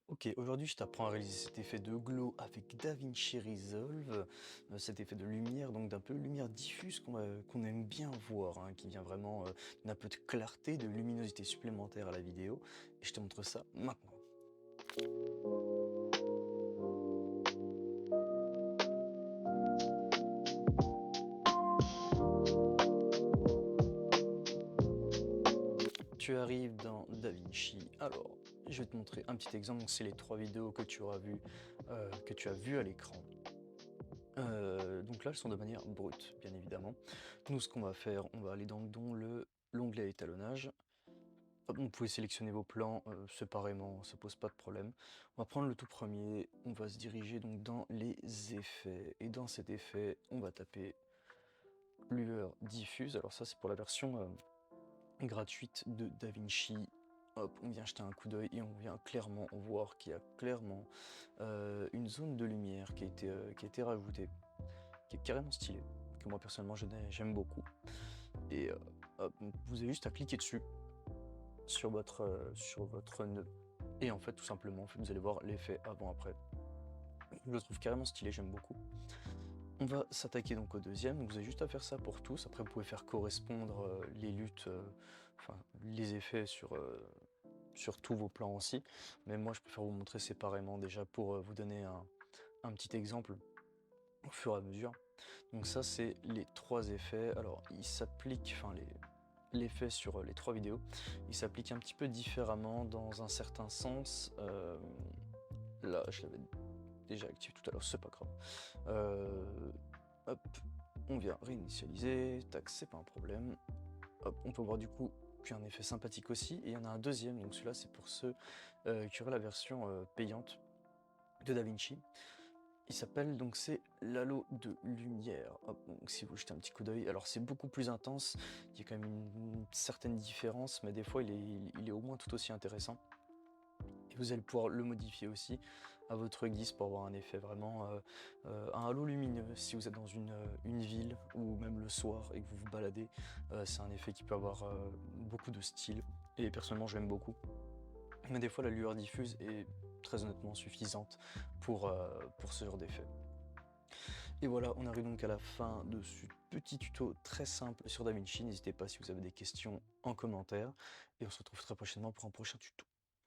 Ok, aujourd'hui je t'apprends à réaliser cet effet de glow avec DaVinci Resolve, cet effet de lumière, donc d'un peu lumière diffuse qu'on aime bien voir, hein, qui vient vraiment d'un peu de clarté, de luminosité supplémentaire à la vidéo. Et je te montre ça maintenant. Tu arrives dans DaVinci. Alors, je vais te montrer un petit exemple. Donc, c'est les trois vidéos que tu auras que tu as vues à l'écran. Donc là, elles sont de manière brute, bien évidemment. Nous, ce qu'on va faire, on va aller dans l'onglet étalonnage. Hop, vous pouvez sélectionner vos plans séparément, ça pose pas de problème. On va prendre le tout premier, on va se diriger donc dans les effets. Et dans cet effet, on va taper lueur diffuse. Alors ça, c'est pour la version gratuite de DaVinci. Hop, on vient jeter un coup d'œil et on vient clairement voir qu'il y a clairement une zone de lumière qui a été rajoutée, qui est carrément stylée, que moi personnellement j'aime beaucoup. Et hop, vous avez juste à cliquer dessus sur votre nœud. Et en fait, tout simplement, vous allez voir l'effet avant-après. Je le trouve carrément stylé, j'aime beaucoup. On va s'attaquer donc au deuxième. Donc vous avez juste à faire ça pour tous. Après, vous pouvez faire correspondre les luttes, enfin les effets sur tous vos plans aussi. Mais moi, je préfère vous montrer séparément déjà pour vous donner un petit exemple au fur et à mesure. Donc ça, c'est les trois effets. Alors, ils s'appliquent, enfin l'effet sur les trois vidéos, il s'applique un petit peu différemment dans un certain sens. Là, je l'avais déjà activé tout à l'heure, c'est pas grave. Hop, on vient réinitialiser, tac, c'est pas un problème. Hop, on peut voir du coup qu'il y a un effet sympathique aussi, et il y en a un deuxième, donc celui-là c'est pour ceux qui auraient la version payante de DaVinci. Il s'appelle donc c'est l'halo de lumière. Hop, donc si vous jetez un petit coup d'œil, alors c'est beaucoup plus intense, il y a quand même une certaine différence, mais des fois il est au moins tout aussi intéressant. Et vous allez pouvoir le modifier aussi à votre guise pour avoir un effet vraiment, un halo lumineux. Si vous êtes dans une ville ou même le soir et que vous vous baladez, c'est un effet qui peut avoir beaucoup de style. Et personnellement, j'aime beaucoup. Mais des fois, la lueur diffuse est très honnêtement suffisante pour ce genre d'effet. Et voilà, on arrive donc à la fin de ce petit tuto très simple sur DaVinci. N'hésitez pas si vous avez des questions en commentaire. Et on se retrouve très prochainement pour un prochain tuto.